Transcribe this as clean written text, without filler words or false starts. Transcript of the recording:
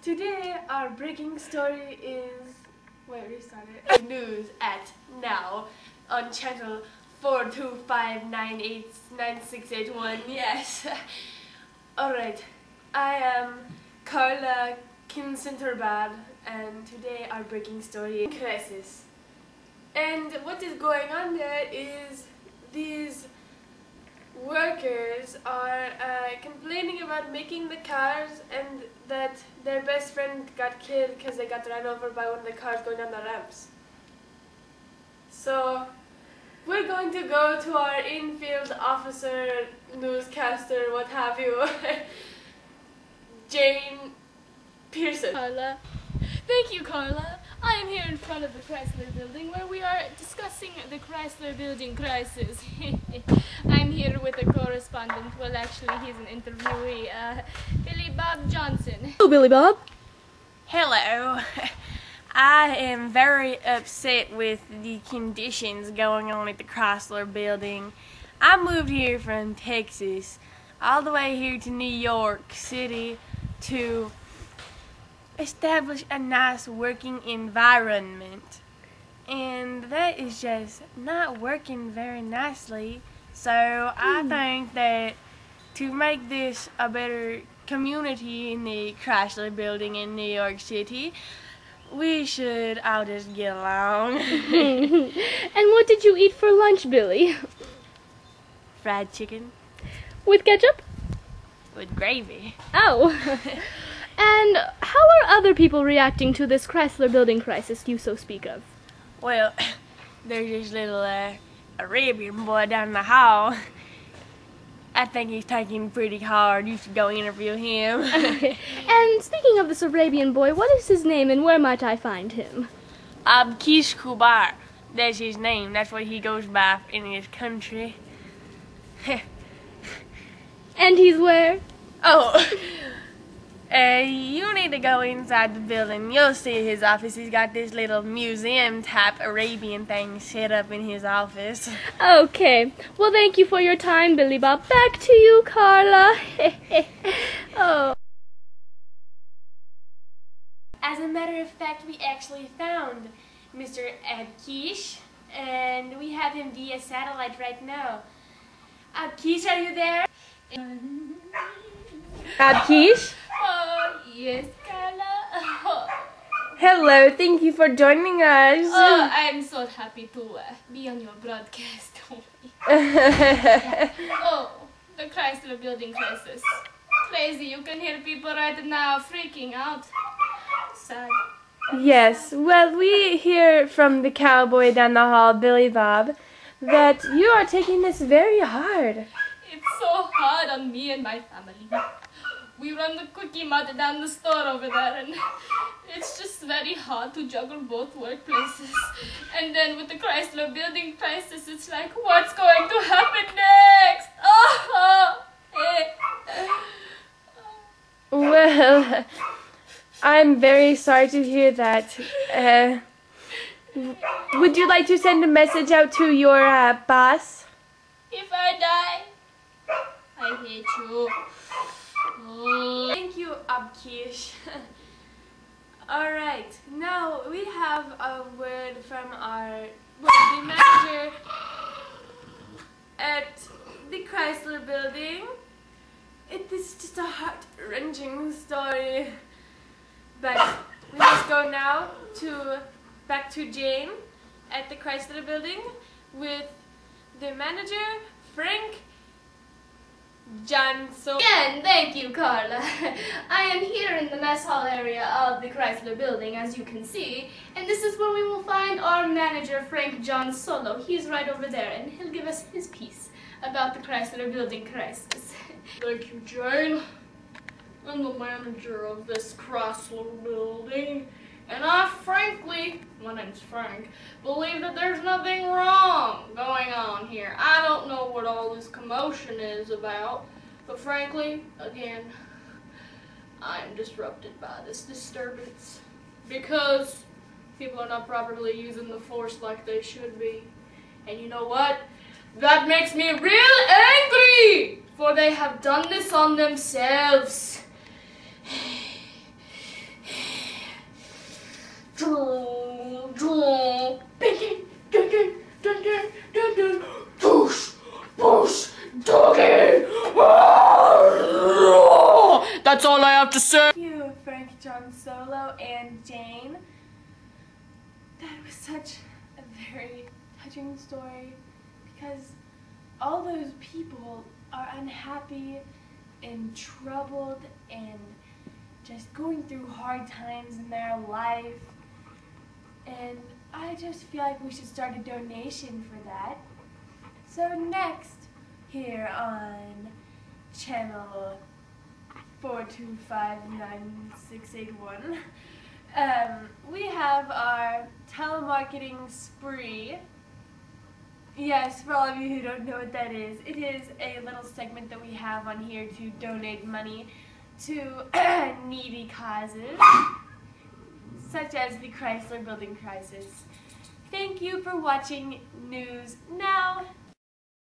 Today our breaking story is where we started. News at now on channel 425989681. Yes. Alright. I am Carla Kinsinterbad and today our breaking story is crisis. And what is going on there is these workers are complaining about making the cars and that their best friend got killed because they got run over by one of the cars going down the ramps. So we're going to go to our in-field officer, newscaster, what have you, Jane Pearson. Carla. Thank you, Carla. I am here in front of the Chrysler Building where we are discussing the Chrysler Building crisis. I'm here with a correspondent. Well, actually, he's an interviewee. Billy Bob Johnson. Hello, Billy Bob. Hello. I am very upset with the conditions going on at the Chrysler Building. I moved here from Texas all the way here to New York City to establish a nice working environment, and that is just not working very nicely. So I think that to make this a better community in the Chrysler Building in New York City, we should all just get along. And what did you eat for lunch, Billy? Fried chicken With ketchup? with gravy. Oh. And how are other people reacting to this Chrysler Building crisis you so speak of? Well, there's this little Arabian boy down the hall. I think he's taking pretty hard. You should go interview him. And speaking of this Arabian boy, what is his name and where might I find him? Abkish Kubar. That's his name. That's what he goes by in his country. And he's where? Oh, you need to go inside the building. You'll see his office. He's got this little museum-type Arabian thing set up in his office. Okay. Well, thank you for your time, Billy Bob. Back to you, Carla. Oh. As a matter of fact, we actually found Mr. Abkish, and we have him via satellite right now. Abkish, are you there? Abkish? Oh, yes, Carla. Hello, thank you for joining us. Oh, I am so happy to be on your broadcast. Oh, the Chrysler Building crisis. Crazy, you can hear people right now freaking out. Sad. Yes, well, we hear from the cowboy down the hall, Billy Bob, that you are taking this very hard. It's so hard on me and my family. We run the Quickie Mart down the store over there, and it's just very hard to juggle both workplaces. And then with the Chrysler Building crisis, it's like, what's going to happen next? Oh! Well, I'm very sorry to hear that. Would you like to send a message out to your boss? If I die, I hate you. Thank you, Abkish. Alright, now we have a word from the manager at the Chrysler Building. It is just a heart-wrenching story. But we must go now back to Jane at the Chrysler Building with the manager, Frank Johnson. Again, thank you, Carla. I am here in the mess hall area of the Chrysler Building, as you can see, and this is where we will find our manager, Frank John Solo. He's right over there, and he'll give us his piece about the Chrysler Building crisis. Thank you, Jane. I'm the manager of this Chrysler Building, and I frankly, my name's Frank, believe that there's nothing wrong going on here. I don't know what all this commotion is about, but frankly, again, I'm disrupted by this disturbance because people are not properly using the force like they should be. And you know what? That makes me real angry, for they have done this on themselves. That's all I have to say. Thank you, Frank, John Solo, and Jane. That was such a very touching story because all those people are unhappy and troubled and just going through hard times in their life. And I just feel like we should start a donation for that. So next, here on channel 4259681, we have our telemarketing spree. Yes, for all of you who don't know what that is, it is a little segment that we have on here to donate money to needy causes, such as the Chrysler Building Crisis. Thank you for watching News Now.